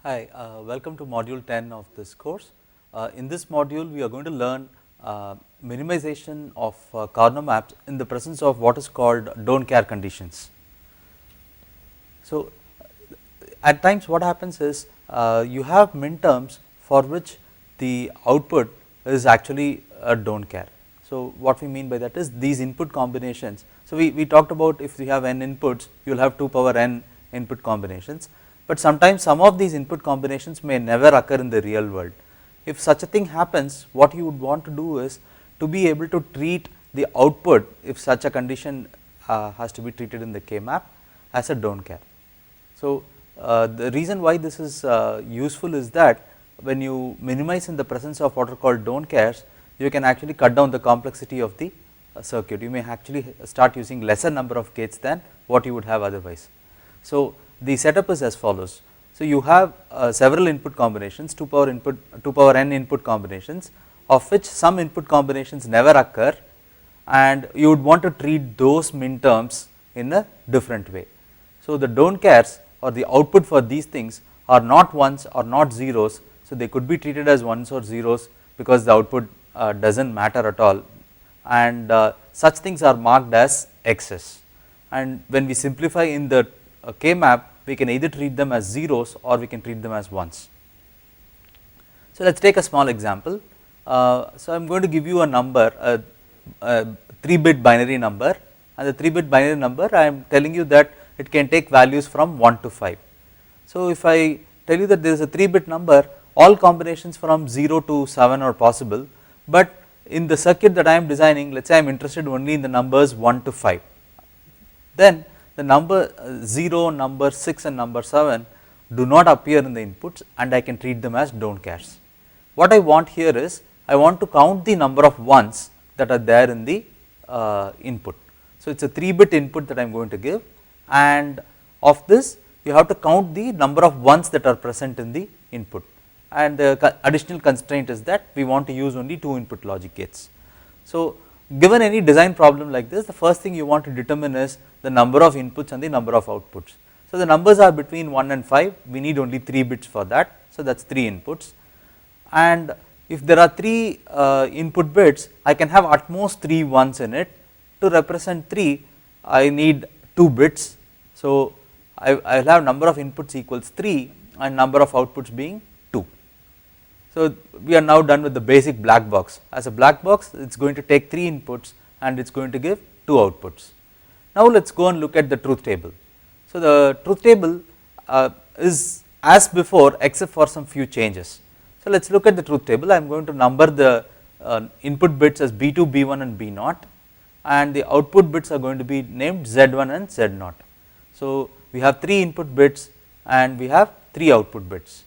Hi, welcome to module 10 of this course. In this module we are going to learn minimization of corner maps in the presence of what is called don't care conditions. So, at times what happens is you have minterms for which the output is actually a don't care. So, what we mean by that is these input combinations. So, we talked about if you have n inputs you will have 2 power n input combinations, but sometimes some of these input combinations may never occur in the real world. If such a thing happens, what you would want to do is to be able to treat the output, if such a condition has to be treated in the K map, as a don't care. So, the reason why this is useful is that when you minimize in the presence of what are called don't cares, you can actually cut down the complexity of the circuit. You may actually start using lesser number of gates than what you would have otherwise. So, the setup is as follows. So, you have several input combinations, 2 power n input combinations, of which some input combinations never occur, and you would want to treat those minterms in a different way. So, the don't cares or the output for these things are not ones or not zeros. So, they could be treated as ones or zeros because the output does not matter at all, and such things are marked as x's, and when we simplify in the K map, we can either treat them as zeros or we can treat them as ones. So, let us take a small example. So, I am going to give you a number, a 3-bit binary number, and the 3-bit binary number I am telling you that it can take values from 1 to 5. So, if I tell you that there is a 3-bit number, all combinations from 0 to 7 are possible, but in the circuit that I am designing, let us say I am interested only in the numbers 1 to 5, then the number 0, number 6 and number 7 do not appear in the inputs, and I can treat them as don't cares. What I want here is I want to count the number of ones that are there in the input. So, it is a 3-bit input that I am going to give, and of this you have to count the number of ones that are present in the input, and the additional constraint is that we want to use only 2 input logic gates. So, given any design problem like this, the first thing you want to determine is the number of inputs and the number of outputs. So, the numbers are between 1 and 5, we need only 3 bits for that. So, that is 3 inputs, and if there are 3 input bits, I can have at most 3 ones in it. To represent 3, I need 2 bits. So, I will have number of inputs equals 3 and number of outputs being 2. So, we are now done with the basic black box. As a black box, it is going to take 3 inputs and it is going to give 2 outputs. Now, let us go and look at the truth table. So, the truth table is as before except for some few changes. So, let us look at the truth table. I am going to number the input bits as B2, B1 and B0, and the output bits are going to be named Z1 and Z0. So, we have 3 input bits and we have 3 output bits,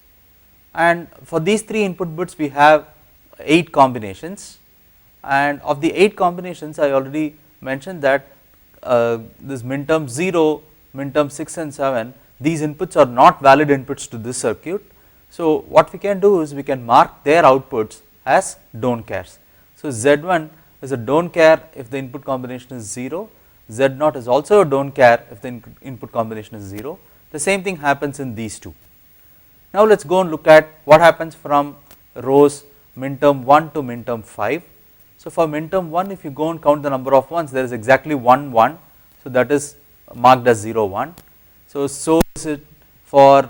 and for these 3 input bits we have 8 combinations, and of the 8 combinations I already mentioned that this minterm 0, minterm 6 and 7, these inputs are not valid inputs to this circuit. So, what we can do is we can mark their outputs as don't cares. So, Z1 is a don't care if the input combination is 0, Z0 is also a don't care if the input combination is 0. The same thing happens in these two. Now, let us go and look at what happens from rows minterm 1 to minterm 5. So, for minterm 1, if you go and count the number of ones, there is exactly 1 1. So, that is marked as 0 1. So, so is it for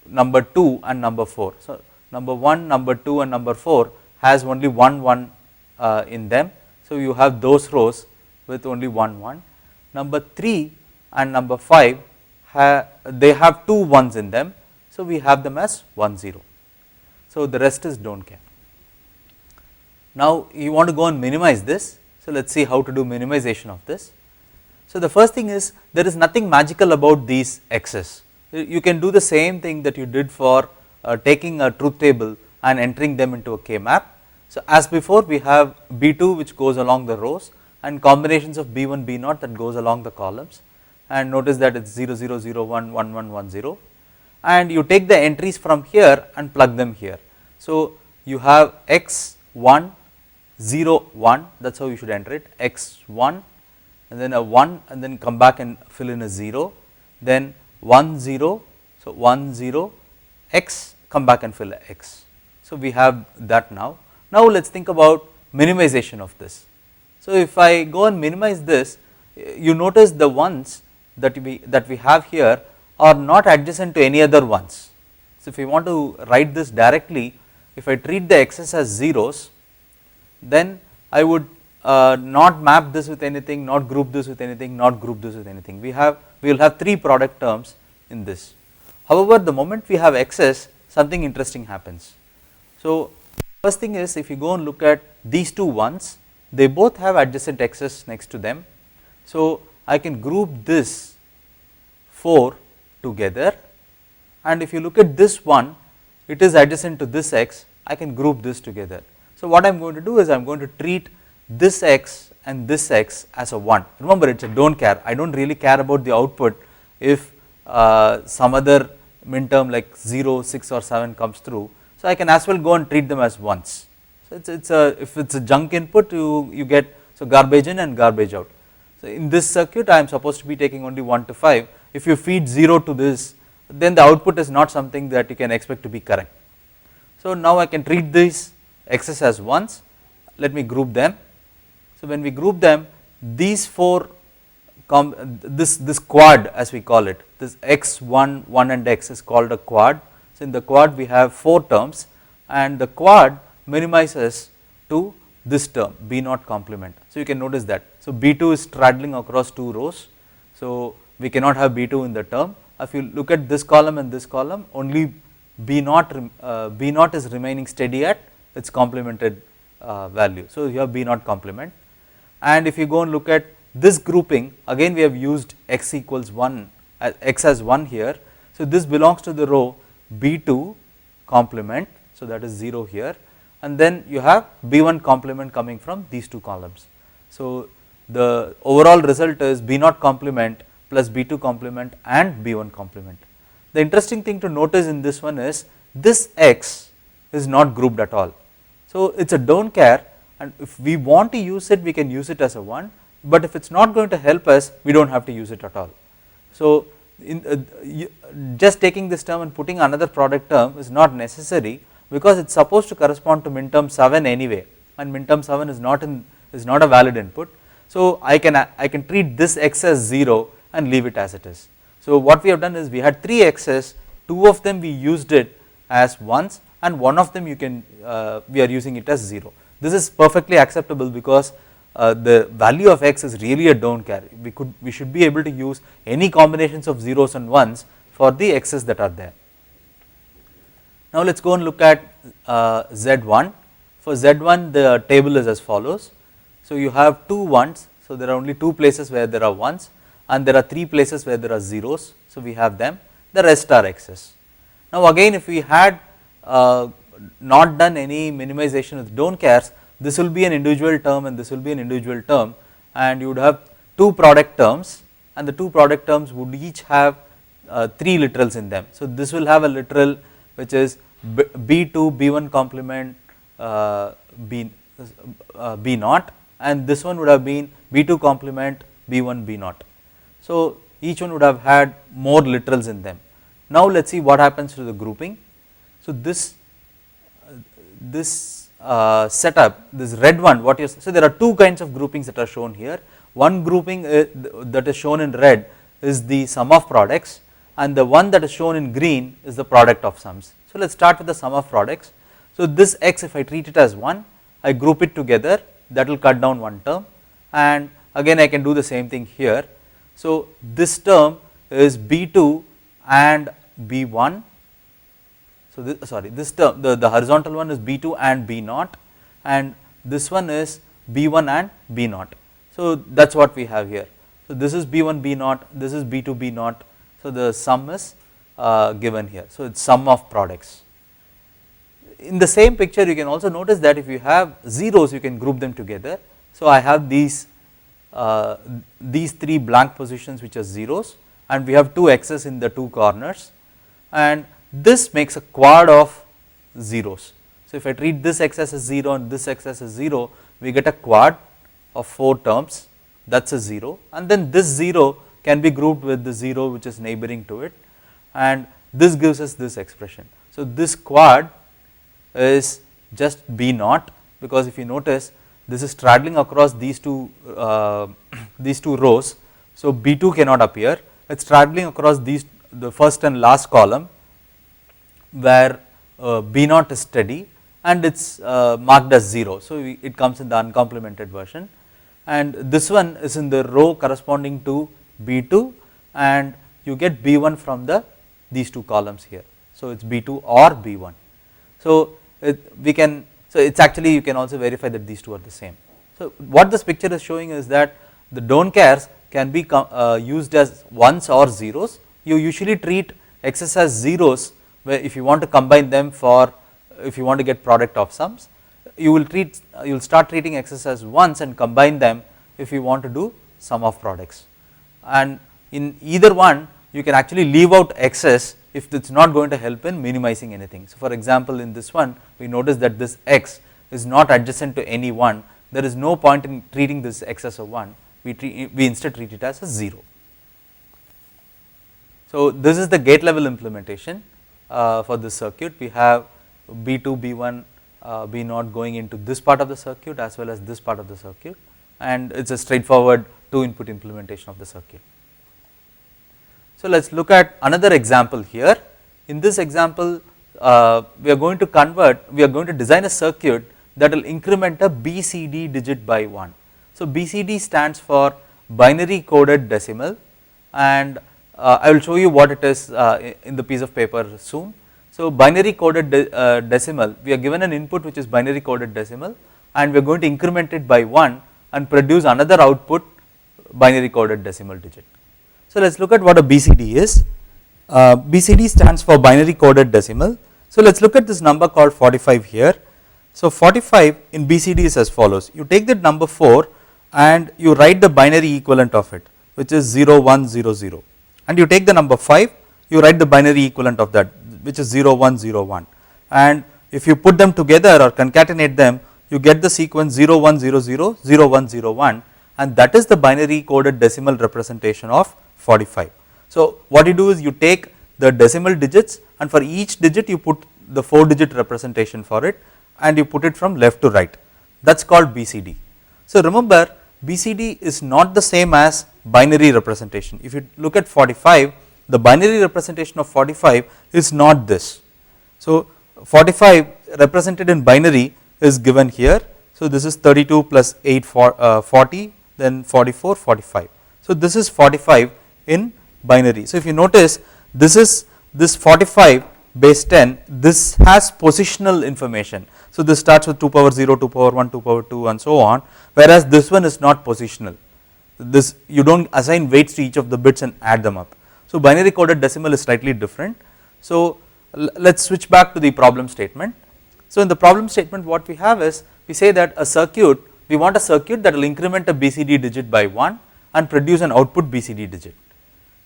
number 2 and number 4. So, number 1, number 2 and number 4 has only 1 1 in them. So, you have those rows with only 1 1. Number 3 and number 5 they have 2 ones in them. So, we have them as 1 0. So, the rest is don't care. Now, you want to go and minimize this. So, let us see how to do minimization of this. So, the first thing is there is nothing magical about these x's. You can do the same thing that you did for taking a truth table and entering them into a K map. So, as before we have B2 which goes along the rows and combinations of B1, B0 that goes along the columns, and notice that it is 0 0 0 1 1 1 1 0, and you take the entries from here and plug them here. So, you have x 1 0 1, that is how you should enter it, x 1 and then a 1 and then come back and fill in a 0, then 1 0. So, So, 1 0 x, come back and fill x. So, we have that now. Now, let us think about minimization of this. So, if I go and minimize this, you notice the ones that we have here are not adjacent to any other ones. So, if we want to write this directly, if I treat the x's as zeros, then I would not map this with anything, not group this with anything, not group this with anything. We will have 3 product terms in this. However, the moment we have x's, something interesting happens. So, first thing is, if you go and look at these two ones, they both have adjacent x's next to them. So, I can group this 4 together, and if you look at this one, it is adjacent to this x, I can group this together. So, what I am going to do is I am going to treat this x and this x as a 1. Remember, it is a do not care, I do not really care about the output if some other min term like 0, 6 or 7 comes through. So, I can as well go and treat them as 1s. So, if it is a junk input, you get garbage in and garbage out. So, in this circuit I am supposed to be taking only 1 to 5. If you feed 0 to this, then the output is not something that you can expect to be correct. So, now I can treat these x's as 1s, let me group them. So, when we group them, these 4 this quad, as we call it, this x 1, 1 and x is called a quad. So, in the quad we have 4 terms, and the quad minimizes to this term b naught complement. So, you can notice that. So, b2 is straddling across 2 rows. So, we cannot have b2 in the term. If you look at this column and this column, only b naught is remaining steady at its complemented value. So, you have b naught complement, and if you go and look at this grouping, again we have used x equals 1, x as 1 here. So, this belongs to the row b2 complement. So, that is 0 here, and then you have b1 complement coming from these 2 columns. So, the overall result is b naught complement plus b2 complement and b1 complement. The interesting thing to notice in this one is this x is not grouped at all. So, it is a do not care, and if we want to use it, we can use it as a 1, but if it is not going to help us, we do not have to use it at all. So, just taking this term and putting another product term is not necessary, because it is supposed to correspond to min term 7 anyway, and min term 7 is not a valid input. So, I can treat this x as 0 and leave it as it is. So, what we have done is we had 3 x's, 2 of them we used it as 1s, and 1 of them we are using it as 0. This is perfectly acceptable, because the value of x is really a do not care. We should be able to use any combinations of zeros and ones for the x's that are there. Now, let us go and look at Z1. For Z1, the table is as follows. So, you have 2 1s. So, there are only 2 places where there are 1s, and there are 3 places where there are zeros. So, we have them, the rest are x's. Now, again, if we had not done any minimization with do not cares, this will be an individual term and this will be an individual term, and you would have 2 product terms, and the 2 product terms would each have 3 literals in them. So, this will have a literal which is b2 b1 complement b naught, and this one would have been b2 complement b1 b naught. So, each one would have had more literals in them. Now, let us see what happens to the grouping. So, this setup, this red one, so there are 2 kinds of groupings that are shown here. One grouping that is shown in red is the sum of products, and the one that is shown in green is the product of sums. So, let us start with the sum of products. So, this x, if I treat it as 1, I group it together, that will cut down one term, and again I can do the same thing here. So, this term is b2 and b1. So, this term, the horizontal one is b2 and b naught, and this one is b1 and b naught. So, that is what we have here. So, this is b1 b naught, this is b2 b naught. So, the sum is given here. So, it is sum of products. In the same picture, you can also notice that if you have zeros, you can group them together. So, I have these 3 blank positions which are zeros, and we have 2 x's in the 2 corners, and this makes a quad of zeros. So, if I treat this x as a 0 and this x as a 0, we get a quad of 4 terms, that is a 0, and then this 0 can be grouped with the 0 which is neighboring to it, and this gives us this expression. So this quad is just B naught, because if you notice this is straddling across these two rows, so B2 cannot appear, it is straddling across the first and last column where B naught is steady and it is marked as 0. So it comes in the uncomplemented version, and this one is in the row corresponding to B2, and you get B1 from these two columns here. So it is B2 or B1. So it's actually, you can also verify that these two are the same. So what this picture is showing is that the don't cares can be used as ones or zeros. You usually treat x's as zeros where if you want to combine them if you want to get product of sums. You will start treating x's as ones and combine them if you want to do sum of products. And in either one you can actually leave out x's if it is not going to help in minimizing anything. So for example, in this one we notice that this x is not adjacent to any 1, there is no point in treating this x as a 1, we instead treat it as a 0. So this is the gate level implementation for this circuit. We have B2, B1, B0 going into this part of the circuit as well as this part of the circuit, and it is a straightforward 2 input implementation of the circuit. So let us look at another example here. In this example we are going to design a circuit that will increment a BCD digit by 1. So BCD stands for binary coded decimal, and I will show you what it is in the piece of paper soon. So binary coded decimal, we are given an input which is binary coded decimal, and we are going to increment it by 1 and produce another output binary coded decimal digit. So let us look at what a BCD is. BCD stands for binary coded decimal. So let us look at this number called 45 here. So 45 in BCD is as follows: you take that number 4 and you write the binary equivalent of it, which is 0100, and you take the number 5, you write the binary equivalent of that, which is 0101, and if you put them together or concatenate them, you get the sequence 0100 0101, and that is the binary coded decimal representation of 45. So what you do is you take the decimal digits, and for each digit you put the 4-digit representation for it, and you put it from left to right. That is called BCD. So remember, BCD is not the same as binary representation. If you look at 45, the binary representation of 45 is not this. So 45 represented in binary is given here. So this is 32 plus 8 40, then 44 45. So this is 45 in binary. So if you notice, this 45 base 10, this has positional information. So this starts with 2 power 0, 2 power 1, 2 power 2 and so on, whereas this one is not positional. This, you do not assign weights to each of the bits and add them up. So binary coded decimal is slightly different. So let us switch back to the problem statement. So in the problem statement what we have is, we say that we want a circuit that will increment a BCD digit by 1 and produce an output BCD digit.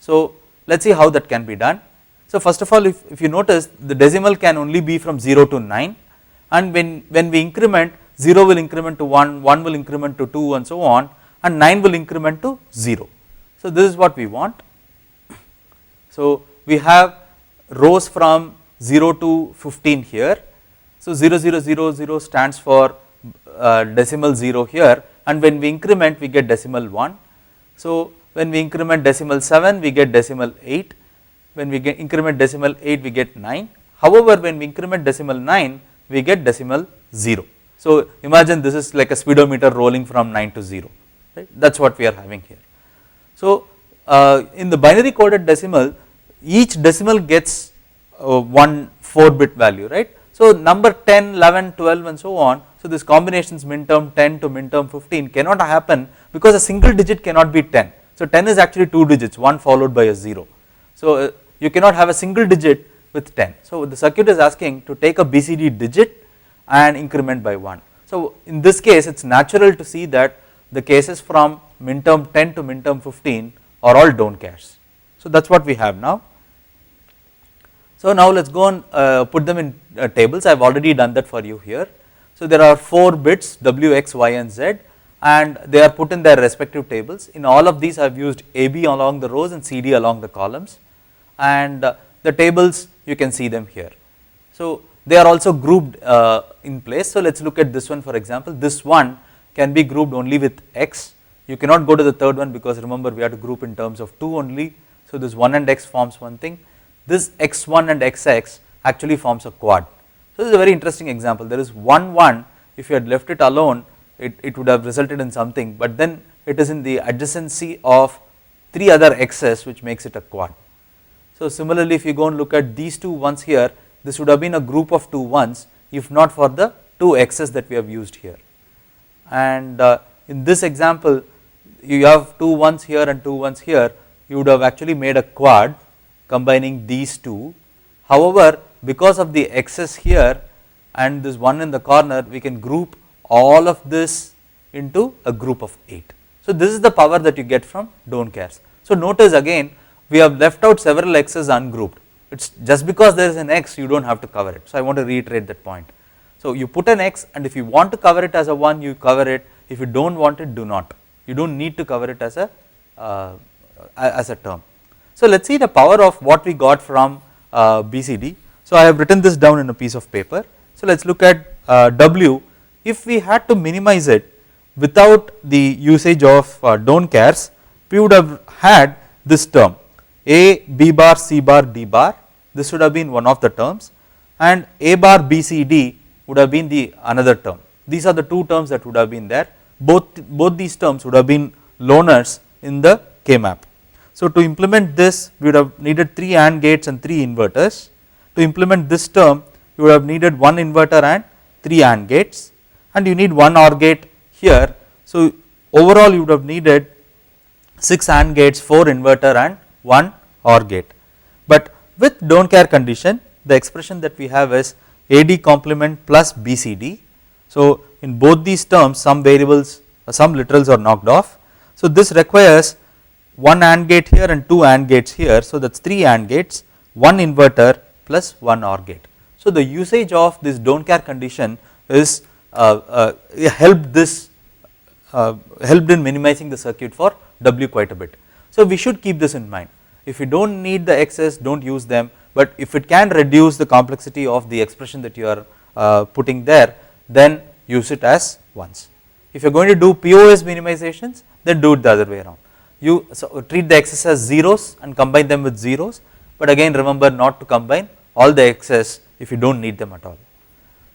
So let us see how that can be done. So first of all, if you notice, the decimal can only be from 0 to 9, and when we increment, 0 will increment to 1, 1 will increment to 2 and so on, and 9 will increment to 0. So this is what we want. So we have rows from 0 to 15 here. So 0000 stands for decimal 0 here, and when we increment we get decimal 1. So when we increment decimal 7 we get decimal 8, when we increment decimal 8 we get 9. However, when we increment decimal 9 we get decimal 0. So imagine this is like a speedometer rolling from 9 to 0, right? That is what we are having here. So in the binary coded decimal, each decimal gets one 4-bit value, right? So number 10, 11, 12 and so on. So this combinations min term 10 to min term 15 cannot happen because a single digit cannot be 10. So 10 is actually 2 digits, one followed by a 0. So you cannot have a single digit with 10. So the circuit is asking to take a BCD digit and increment by 1. So in this case it is natural to see that the cases from min term 10 to min term 15 are all don't cares. So that is what we have now. So now let us go and put them in tables. I have already done that for you here. So there are 4 bits W, X, Y and Z, and they are put in their respective tables. In all of these I have used AB along the rows and CD along the columns, and the tables you can see them here. So they are also grouped in place. So let us look at this one for example. This one can be grouped only with x, you cannot go to the third one because remember we have to group in terms of 2 only. So this 1 and x forms one thing, this x1 and xx actually forms a quad. So this is a very interesting example. There is 1 1, if you had left it alone it would have resulted in something, but then it is in the adjacency of 3 other x's which makes it a quad. So similarly if you go and look at these 2 ones here, this would have been a group of 2 ones if not for the 2 x's that we have used here. And in this example you have 2 ones here and 2 ones here, you would have actually made a quad combining these 2. However, because of the x's here and this one in the corner, we can group all of this into a group of 8. So this is the power that you get from don't cares. So notice again we have left out several x's ungrouped. It's just because there is an x you don't have to cover it. So I want to reiterate that point. So you put an x and if you want to cover it as a 1 you cover it, if you don't want it do not. You don't need to cover it as a term. So let us see the power of what we got from BCD. So I have written this down in a piece of paper. So let us look at W. If we had to minimize it without the usage of don't cares, we would have had this term A, B bar, C bar, D bar. This would have been one of the terms, and A bar, B, C, D would have been the another term. These are the 2 terms that would have been there. Both these terms would have been loners in the K map. So to implement this we would have needed 3 AND gates and 3 inverters. To implement this term you would have needed 1 inverter and 3 AND gates, and you need 1 OR gate here. So overall you would have needed 6 AND gates, 4 inverter and 1 OR gate. But with don't care condition the expression that we have is AD complement plus BCD. So in both these terms some variables, some literals are knocked off. So this requires 1 AND gate here and 2 AND gates here. So that is 3 AND gates, 1 inverter plus 1 OR gate. So the usage of this don't care condition is helped in minimizing the circuit for W quite a bit. So we should keep this in mind. If you do not need the x's, do not use them, but if it can reduce the complexity of the expression that you are putting there, then use it as ones. If you are going to do POS minimizations, then do it the other way around. You treat the x's as zeros and combine them with zeros, but again remember not to combine all the x's if you do not need them at all.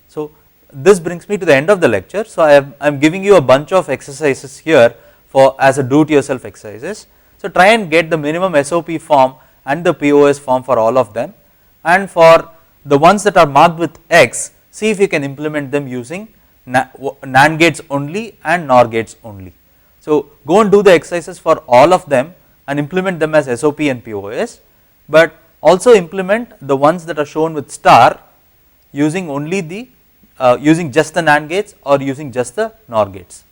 So this brings me to the end of the lecture. So I am giving you a bunch of exercises here for as a do it yourself exercises. So try and get the minimum SOP form and the POS form for all of them, and for the ones that are marked with X, see if you can implement them using NAND gates only and NOR gates only. So go and do the exercises for all of them and implement them as SOP and POS, but also implement the ones that are shown with star using only the using just the NAND gates or using just the NOR gates.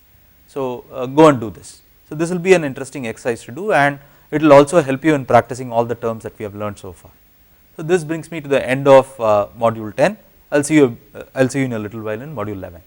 So go and do this. So this will be an interesting exercise to do, and it will also help you in practicing all the terms that we have learned so far. So this brings me to the end of module 10. I'll see you in a little while in module 11.